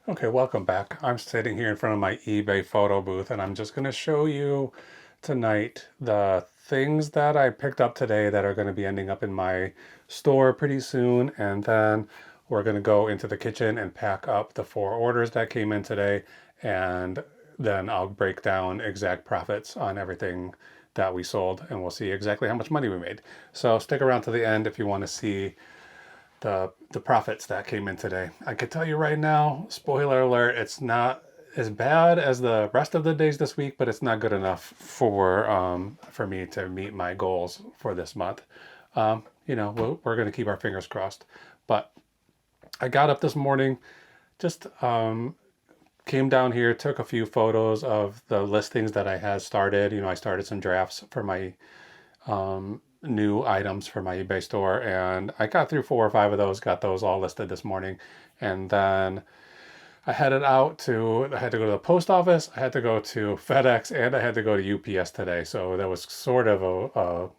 Okay, welcome back. I'm sitting here in front of my eBay photo booth and I'm just going to show you tonight the things that I picked up today that are going to be ending up in my store pretty soon. And then we're going to go into the kitchen and pack up the 4 orders that came in today. And then I'll break down exact profits on everything that we sold and we'll see exactly how much money we made. So stick around to the end if you want to see the profits that came in today. I can tell you right now, spoiler alert, it's not as bad as the rest of the days this week, but it's not good enough for me to meet my goals for this month. We're going to keep our fingers crossed. But I got up this morning, just came down here, took a few photos of the listings that I had started. I started some drafts for my new items for my eBay store, and I got through 4 or 5 of those, got those all listed this morning. And then I had to go to the post office, I had to go to FedEx, and I had to go to UPS today. So that was sort of a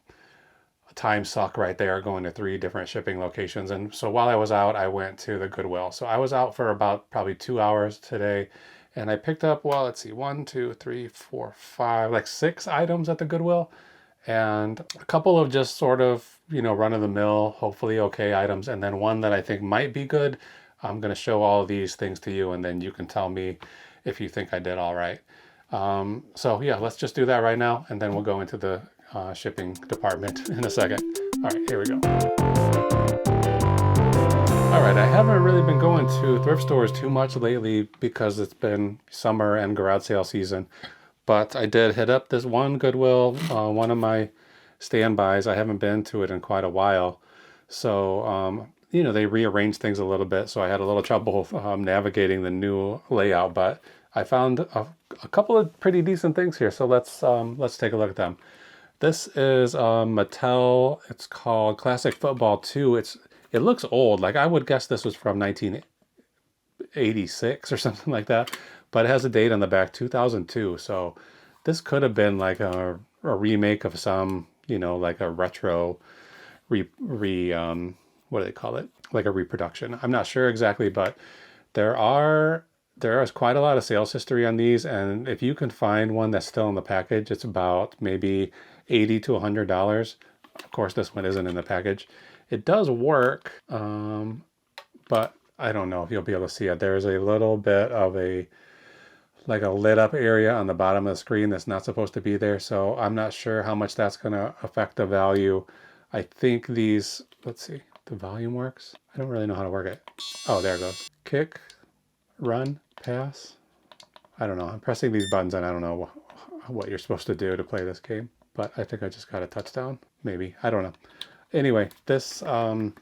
time suck right there, going to 3 different shipping locations. And so while I was out, I went to the Goodwill. So I was out for about probably 2 hours today, and I picked up, well, let's see, 1, 2, 3, 4, 5, like 6 items at the Goodwill, and a couple of just sort of, run-of-the-mill, hopefully okay items, and then one that I think might be good. I'm going to show all of these things to you, and then you can tell me if you think I did all right. So yeah, let's just do that right now, and then we'll go into the shipping department in a second. All right, here we go. All right, I haven't really been going to thrift stores too much lately because it's been summer and garage sale season. But I did hit up this one Goodwill, one of my standbys. I haven't been to it in quite a while. So, they rearranged things a little bit. So I had a little trouble navigating the new layout. But I found a couple of pretty decent things here. So let's take a look at them. This is Mattel. It's called Classic Football 2. It looks old. Like I would guess this was from 1986 or something like that. But it has a date on the back, 2002. So this could have been like a remake of some, like a retro what do they call it? Like a reproduction. I'm not sure exactly, but there is quite a lot of sales history on these. And if you can find one that's still in the package, it's about maybe $80 to $100. Of course, this one isn't in the package. It does work, but I don't know if you'll be able to see it. There's a little bit of like a lit up area on the bottom of the screen that's not supposed to be there. So I'm not sure how much that's going to affect the value. I think these, let's see, the volume works. I don't really know how to work it. Oh, there it goes. Kick, run, pass. I don't know. I'm pressing these buttons and I don't know what you're supposed to do to play this game, but I think I just got a touchdown. Maybe. I don't know. Anyway, this one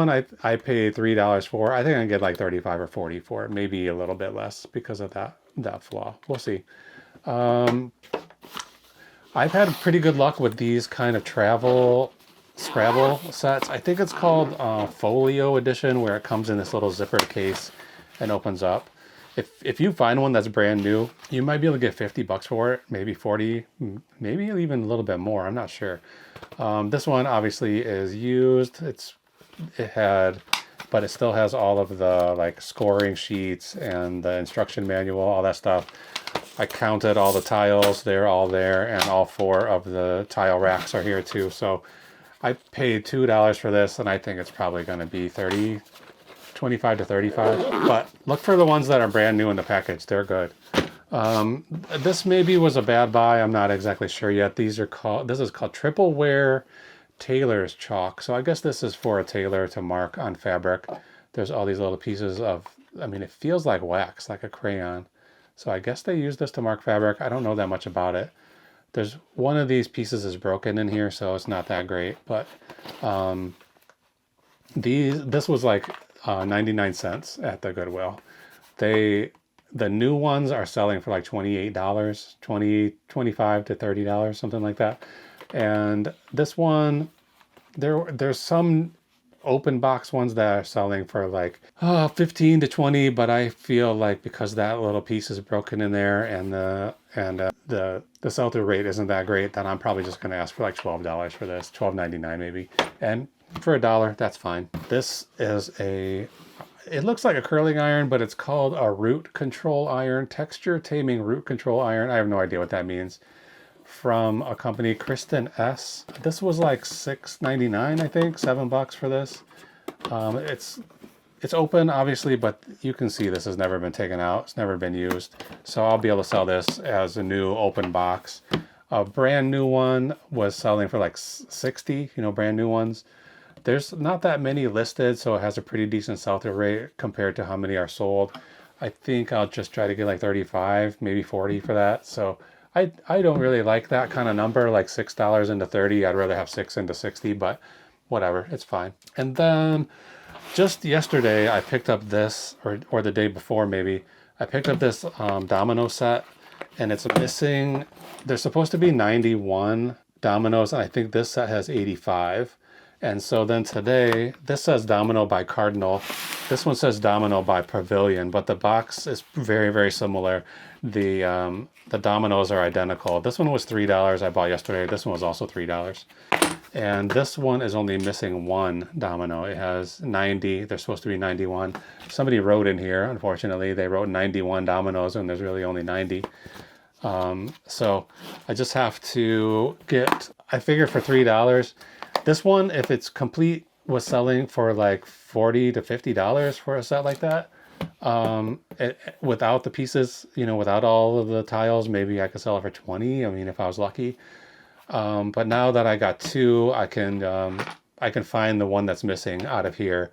I paid $3 for. I think I can get like 35 or 40 for it, maybe a little bit less because of that flaw. We'll see. I've had pretty good luck with these kind of travel Scrabble sets. I think it's called Folio edition, where it comes in this little zippered case and opens up. If you find one that's brand new, you might be able to get $50 for it, maybe 40, maybe even a little bit more. I'm not sure. This one obviously is used. But it still has all of the like scoring sheets and the instruction manual, all that stuff. I counted all the tiles, they're all there, and all 4 of the tile racks are here too. So I paid $2 for this, and I think it's probably going to be 25 to 35. But look for the ones that are brand new in the package. They're good. This maybe was a bad buy. I'm not exactly sure yet. This is called Triple Wear Tailor's Chalk. So I guess this is for a tailor to mark on fabric. There's all these little pieces of, it feels like wax, like a crayon. So I guess they use this to mark fabric. I don't know that much about it. There's one of these pieces is broken in here, so it's not that great. But this was like 99 cents at the Goodwill. The new ones are selling for like $28, $25 to $30, something like that. And this one, there's some open box ones that are selling for like 15 to 20, but I feel like because that little piece is broken in there and the sell-through rate isn't that great, then I'm probably just going to ask for like $12 for this, $12.99 maybe. And for $1, that's fine. This is it looks like a curling iron, but it's called a root control iron, texture taming root control iron. I have no idea what that means. From a company, Kristin Ess. This was like $6.99, I think, $7 for this. It's open, obviously, but you can see this has never been taken out. It's never been used. So I'll be able to sell this as a new open box. A brand new one was selling for like 60, brand new ones. There's not that many listed, so it has a pretty decent sell-through rate compared to how many are sold. I think I'll just try to get like 35, maybe 40 for that. So I don't really like that kind of number, like $6 into 30. I'd rather have 6 into 60, but whatever, it's fine. And then just yesterday, I picked up this, or the day before maybe, I picked up this domino set, and it's missing, there's supposed to be 91 dominoes, and I think this set has 85. And so then today, this says Domino by Cardinal. This one says Domino by Pavilion, but the box is very, very similar. The dominoes are identical. This one was $3 I bought yesterday. This one was also $3. And this one is only missing one domino. It has 90. There's supposed to be 91. Somebody wrote in here, unfortunately. They wrote 91 dominoes, and there's really only 90. So I just have to get, I figure for $3. This one, if it's complete, was selling for like $40 to $50 for a set like that. Without the pieces, without all of the tiles, maybe I could sell it for 20. I mean, if I was lucky. But now that I got two, I can find the one that's missing out of here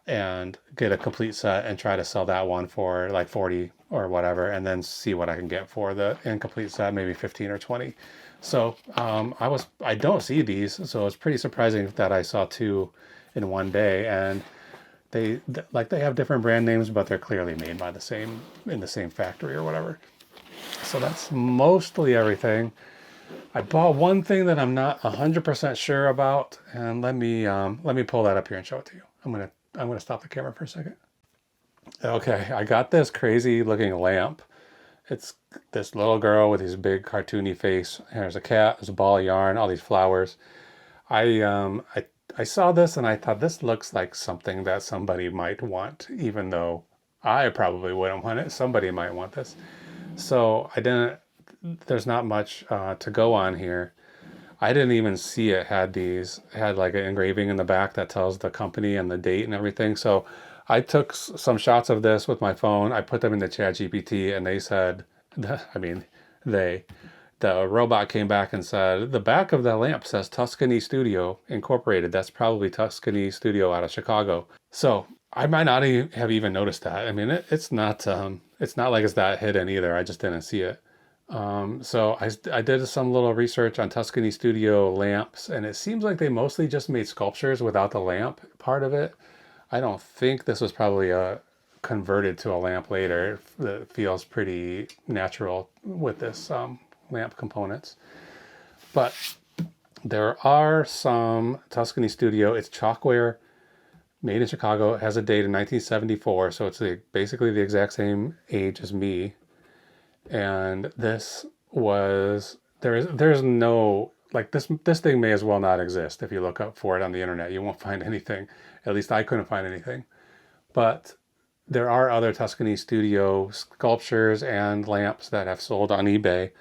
and get a complete set and try to sell that one for like 40 or whatever, and then see what I can get for the incomplete set, maybe 15 or 20. So I don't see these, so it's pretty surprising that I saw two in one day, and they have different brand names, but they're clearly made by in the same factory or whatever. So that's mostly everything. I bought one thing that I'm not 100% sure about, and let me pull that up here and show it to you. I'm gonna stop the camera for a second. Okay, I got this crazy looking lamp. It's this little girl with his big cartoony face. There's a cat, there's a ball of yarn, all these flowers. I saw this and I thought this looks like something that somebody might want, even though I probably wouldn't want it. Somebody might want this. So there's not much to go on here. I didn't even see it had like an engraving in the back that tells the company and the date and everything. So I took some shots of this with my phone. I put them into ChatGPT, and they said, the robot came back and said, the back of the lamp says Tuscany Studio Incorporated. That's probably Tuscany Studio out of Chicago. So I might not have even noticed that. I mean, it's not like it's that hidden either. I just didn't see it. So I did some little research on Tuscany Studio lamps, and it seems like they mostly just made sculptures without the lamp part of it. I don't think this was probably converted to a lamp later. It feels pretty natural with this lamp components. But there are some Tuscany Studio. It's chalkware, made in Chicago. It has a date in 1974, so it's basically the exact same age as me. And this was, there's no, like this thing may as well not exist. If you look up for it on the internet, you won't find anything. At least I couldn't find anything. But there are other Tuscany Studio sculptures and lamps that have sold on eBay,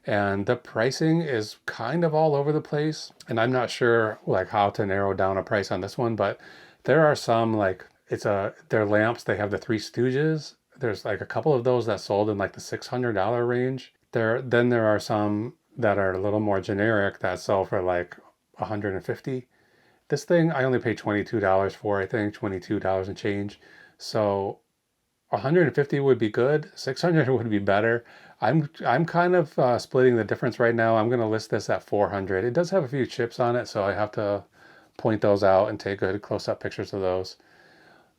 and the pricing is kind of all over the place. And I'm not sure like how to narrow down a price on this one, but there are some like they're lamps. They have the Three Stooges. There's like a couple of those that sold in like the $600 range. Then there are some that are a little more generic that sell for like $150. This thing I only paid $22 for, I think, $22 and change. So $150 would be good. $600 would be better. I'm kind of splitting the difference right now. I'm going to list this at $400. It does have a few chips on it, so I have to point those out and take good close-up pictures of those.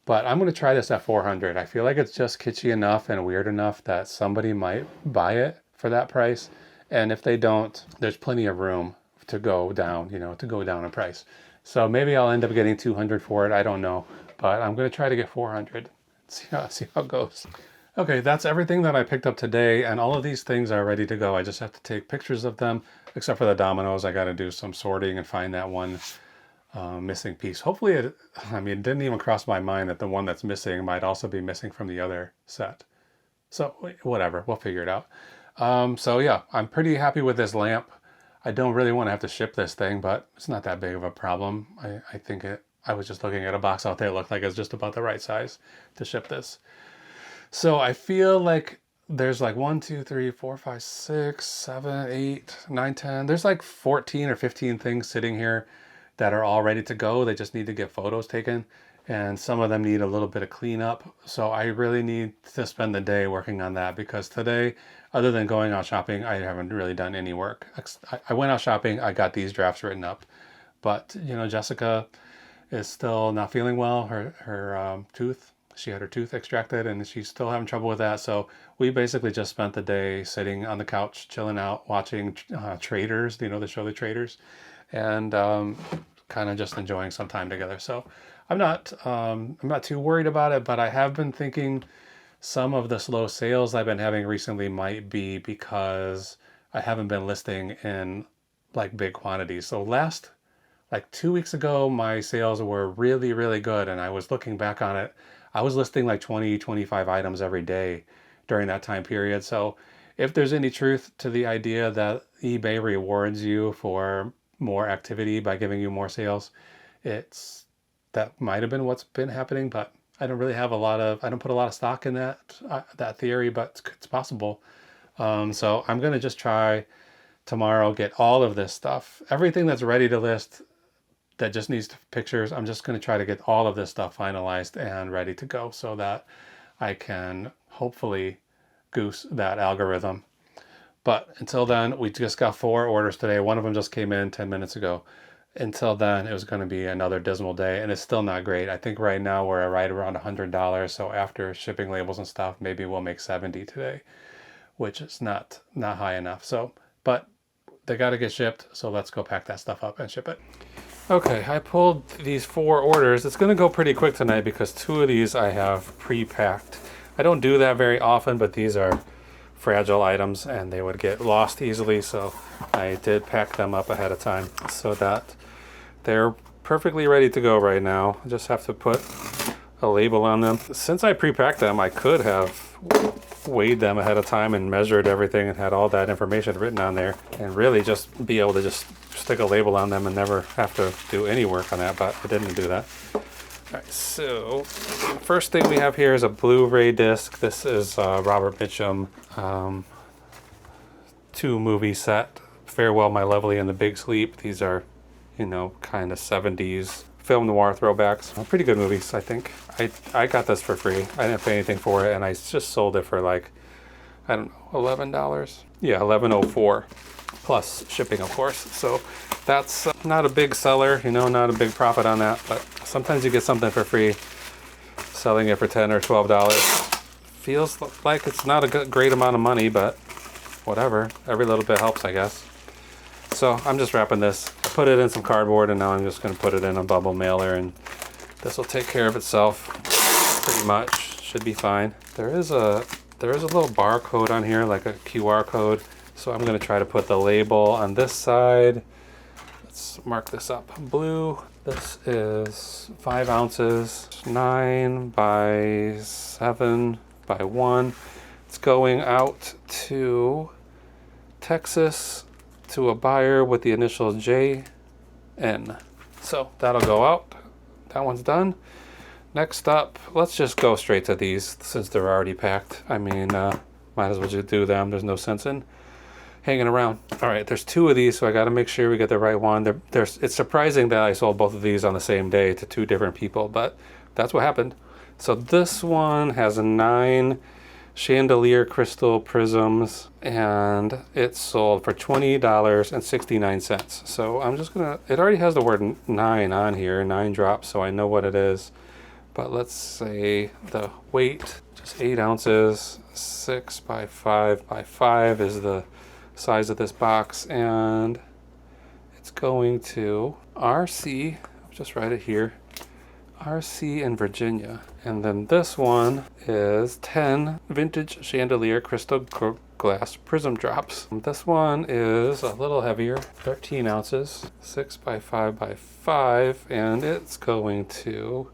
But I'm going to try this at $400. I feel like it's just kitschy enough and weird enough that somebody might buy it for that price. And if they don't, there's plenty of room to go down, to go down in price. So maybe I'll end up getting $200 for it. I don't know, but I'm going to try to get $400. See how it goes. Okay, that's everything that I picked up today, and all of these things are ready to go. I just have to take pictures of them, except for the dominoes. I got to do some sorting and find that one missing piece. Hopefully it, I mean, it didn't even cross my mind that the one that's missing might also be missing from the other set. So whatever, we'll figure it out. So yeah, I'm pretty happy with this lamp. I don't really want to have to ship this thing, but it's not that big of a problem. I think I was just looking at a box out there. It looked like it's just about the right size to ship this. So I feel like there's like 1, 2, 3, 4, 5, 6, 7, 8, 9, 10. There's like 14 or 15 things sitting here that are all ready to go. They just need to get photos taken, and some of them need a little bit of cleanup. So I really need to spend the day working on that, because today, other than going out shopping, I haven't really done any work. I went out shopping, I got these drafts written up, but you know, Jessica is still not feeling well. Her tooth, she had her tooth extracted and she's still having trouble with that. So we basically just spent the day sitting on the couch, chilling out, watching Traders, you know, the show The Traders, and kind of just enjoying some time together. So I'm not too worried about it, but I have been thinking some of the slow sales I've been having recently might be because I haven't been listing in like big quantities. So like 2 weeks ago, my sales were really, really good. And I was looking back on it. I was listing like 20, 25 items every day during that time period. So if there's any truth to the idea that eBay rewards you for more activity by giving you more sales, that might have been what's been happening, but I don't really have I don't put a lot of stock in that theory, but it's possible. So I'm going to just try tomorrow, get all of this stuff, everything that's ready to list that just needs pictures. I'm just going to try to get all of this stuff finalized and ready to go so that I can hopefully goose that algorithm. But until then, we just got 4 orders today. One of them just came in 10 minutes ago. Until then, it was going to be another dismal day, and it's still not great. I think right now we're right around $100. So after shipping labels and stuff, maybe we'll make 70 today, which is not high enough. So, but they got to get shipped. So let's go pack that stuff up and ship it. Okay, I pulled these 4 orders. It's going to go pretty quick tonight because 2 of these I have pre-packed. I don't do that very often, but these are fragile items and they would get lost easily. So I did pack them up ahead of time so that they're perfectly ready to go right now. I just have to put a label on them. Since I pre-packed them, I could have weighed them ahead of time and measured everything and had all that information written on there and really just be able to just stick a label on them and never have to do any work on that, but I didn't do that. All right, so first thing we have here is a Blu-ray disc. This is Robert Mitchum 2 movie set, Farewell My Lovely and The Big Sleep. These are, you know, kind of 70s film noir throwbacks. Pretty good movies, I think. I got this for free. I didn't pay anything for it, and I just sold it for like, I don't know, $11? Yeah, $11.04 plus shipping, of course. So that's not a big seller, you know, not a big profit on that, but sometimes you get something for free. Selling it for $10 or $12 feels like it's not a great amount of money, but whatever. Every little bit helps, I guess. So I'm just wrapping this. I put it in some cardboard, and now I'm just going to put it in a bubble mailer, and this will take care of itself pretty much. Should be fine. There is a little barcode on here, like a QR code. So I'm going to try to put the label on this side. Let's mark this up. Blue. This is 5 ounces, 9 by 7 by 1. It's going out to Texas to a buyer with the initial JN. So that'll go out. That one's done. Next up, let's just go straight to these since they're already packed. I mean, might as well just do them. There's no sense in hanging around. All right, there's 2 of these, so I got to make sure we get the right one. It's surprising that I sold both of these on the same day to 2 different people, but that's what happened. So this one has 9 chandelier crystal prisms, and it's sold for $20.69. So I'm just gonna, it already has the word 9 on here, 9 drops, so I know what it is. But let's say the weight, just 8 ounces, 6 by 5 by 5 is the size of this box, and it's going to RC, I'll just write it here, RC in Virginia. And then this one is 10 vintage chandelier crystal glass prism drops. This one is a little heavier, 13 ounces, 6 by 5 by 5, and it's going to,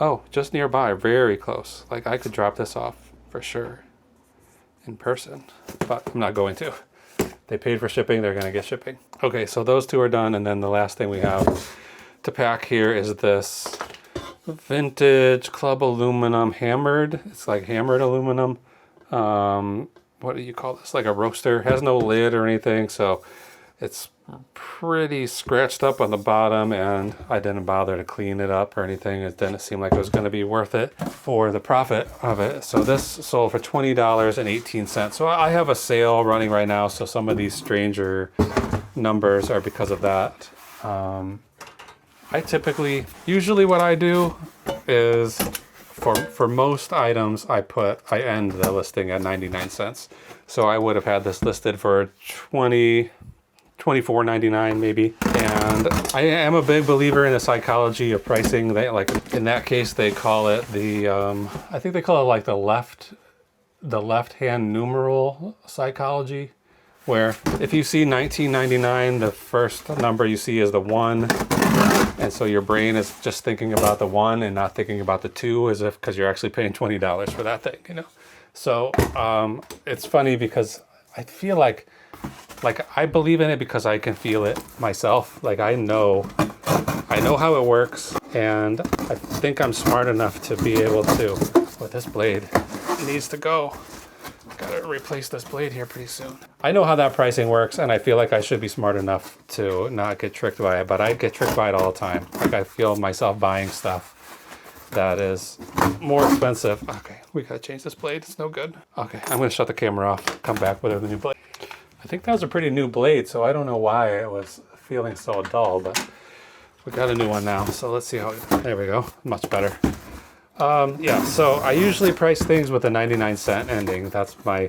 oh, just nearby, very close. Like I could drop this off for sure in person, but I'm not going to. They paid for shipping, they're gonna get shipping. Okay, so those two are done, and then the last thing we have to pack here is this vintage club aluminum hammered. It's like hammered aluminum. What do you call this? Like a roaster. It has no lid or anything, so it's pretty scratched up on the bottom, and I didn't bother to clean it up or anything. It didn't seem like it was going to be worth it for the profit of it. So this sold for $20.18. So I have a sale running right now, so some of these stranger numbers are because of that. I typically, usually what I do is for most items, I end the listing at 99 cents. So I would have had this listed for $24.99 maybe. And I am a big believer in the psychology of pricing. They, like in that case, they call it the, I think they call it like the left-hand numeral psychology, where if you see $19.99, the first number you see is the 1. And so your brain is just thinking about the 1 and not thinking about the 2, as if, because you're actually paying $20 for that thing, you know? So it's funny because I feel like I believe in it because I can feel it myself. Like I know how it works, and I think I'm smart enough to be able to, well, this blade needs to go. Gotta replace this blade here pretty soon. I know how that pricing works, and I feel like I should be smart enough to not get tricked by it, but I get tricked by it all the time. Like I feel myself buying stuff that is more expensive. Okay, we gotta change this blade. It's no good. Okay, I'm gonna shut the camera off, come back with a new blade. I think that was a pretty new blade, so I don't know why it was feeling so dull, but we got a new one now. So let's see how, there we go, much better. Yeah, so I usually price things with a 99-cent ending. That's my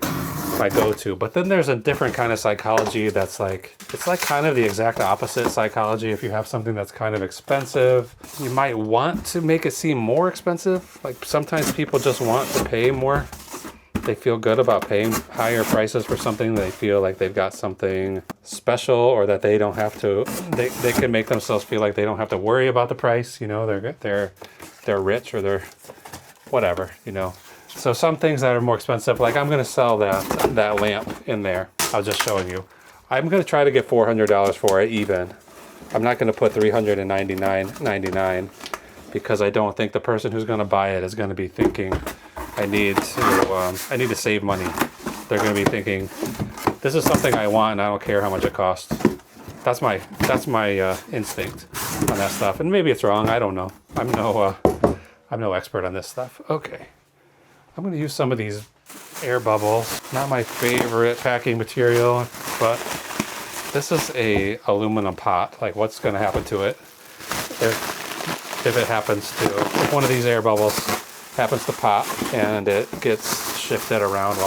go-to. But then there's a different kind of psychology that's like, it's like kind of the exact opposite psychology. If you have something that's kind of expensive, you might want to make it seem more expensive. Like sometimes people just want to pay more. They feel good about paying higher prices for something. They feel like they've got something special, or that they don't have to, they can make themselves feel like they don't have to worry about the price. You know, they're rich, or they're whatever, you know. So some things that are more expensive, like I'm gonna sell that lamp in there. I was just showing you. I'm gonna try to get $400 for it even. I'm not gonna put $399.99 because I don't think the person who's gonna buy it is gonna be thinking, I need to save money. They're gonna be thinking, this is something I want and I don't care how much it costs. That's my instinct on that stuff, and maybe it's wrong. I don't know. I'm no expert on this stuff. Okay, I'm going to use some of these air bubbles. Not my favorite packing material, but this is a aluminum pot. Like, what's going to happen to it if it happens to, if one of these air bubbles happens to pop and it gets shifted around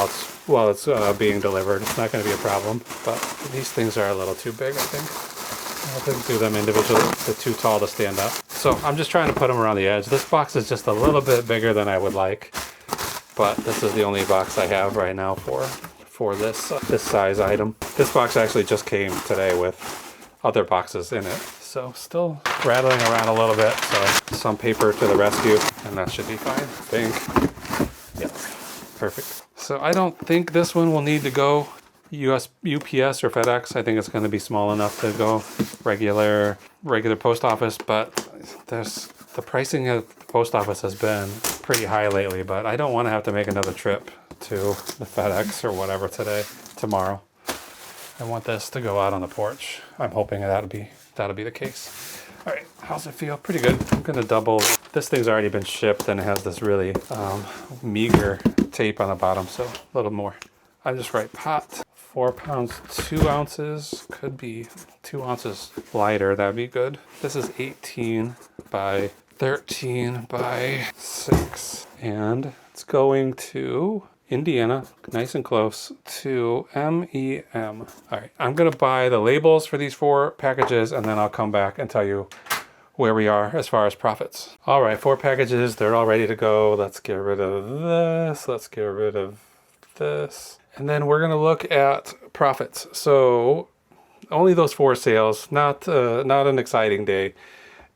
while it's being delivered? It's not going to be a problem, but these things are a little too big, I think. I have to do them individually. They're too tall to stand up. So I'm just trying to put them around the edge. This box is just a little bit bigger than I would like, but this is the only box I have right now for this size item. This box actually just came today with other boxes in it. So still rattling around a little bit. So some paper to the rescue, and that should be fine, I think. Yeah, perfect. So I don't think this one will need to go UPS or FedEx. I think it's going to be small enough to go regular post office, but the pricing of the post office has been pretty high lately, but I don't want to have to make another trip to the FedEx or whatever tomorrow. I want this to go out on the porch. I'm hoping that'll be the case. All right, how's it feel? Pretty good. I'm going to double. This thing's already been shipped and it has this really meager tape on the bottom, so a little more. I just write pot. 4 pounds, 2 ounces, could be 2 ounces lighter, that'd be good. This is 18 by 13 by 6, and it's going to Indiana, nice and close, to MEM. All right, I'm gonna buy the labels for these 4 packages, and then I'll come back and tell you where we are as far as profits. All right, 4 packages, they're all ready to go. Let's get rid of this, let's get rid of this. And then we're gonna look at profits. So only those 4 sales, not an exciting day.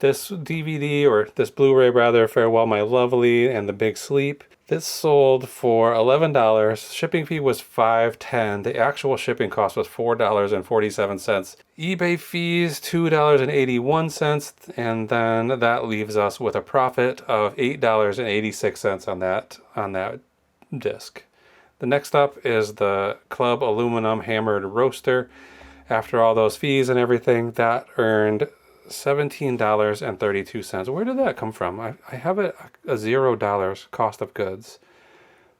This DVD, or this Blu-ray rather, Farewell My Lovely and The Big Sleep, this sold for $11. Shipping fee was $5.10. The actual shipping cost was $4.47. eBay fees $2.81, and then that leaves us with a profit of $8.86 on that disc. The next up is the Club Aluminum Hammered Roaster. After all those fees and everything, that earned $17.32. Where did that come from? I have a $0 cost of goods,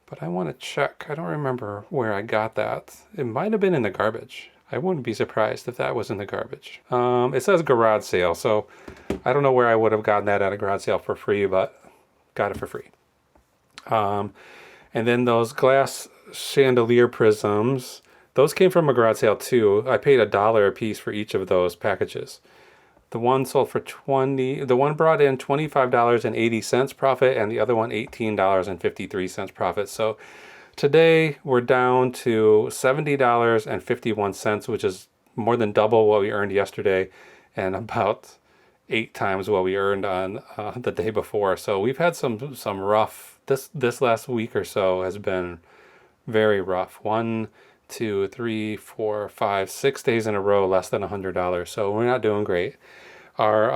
but I want to check. I don't remember where I got that. It might have been in the garbage. I wouldn't be surprised if that was in the garbage. It says garage sale, so I don't know where I would have gotten that at a garage sale for free, but got it for free. And then those glass chandelier prisms, those came from a garage sale too. I paid $1 a piece for each of those packages. The one sold for the one brought in $25.80 profit, and the other one $18.53 profit. So today we're down to $70.51, which is more than double what we earned yesterday, and about 8 times what we earned on the day before. So we've had some rough. This last week or so has been very rough. 1, 2, 3, 4, 5, 6 days in a row less than $100. So we're not doing great. Our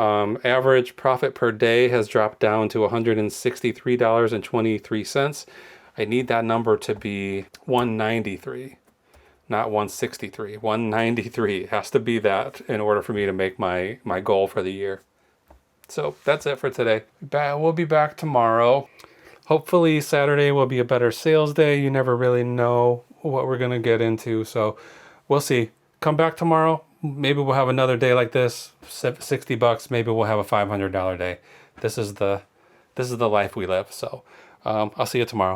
average profit per day has dropped down to $163.23. I need that number to be 193, not 163. 193. It has to be that in order for me to make my goal for the year. So that's it for today. We'll be back tomorrow. Hopefully Saturday will be a better sales day. You never really know what we're gonna get into, so we'll see. Come back tomorrow. Maybe we'll have another day like this. $60. Maybe we'll have a $500 day. This is the life we live. So I'll see you tomorrow.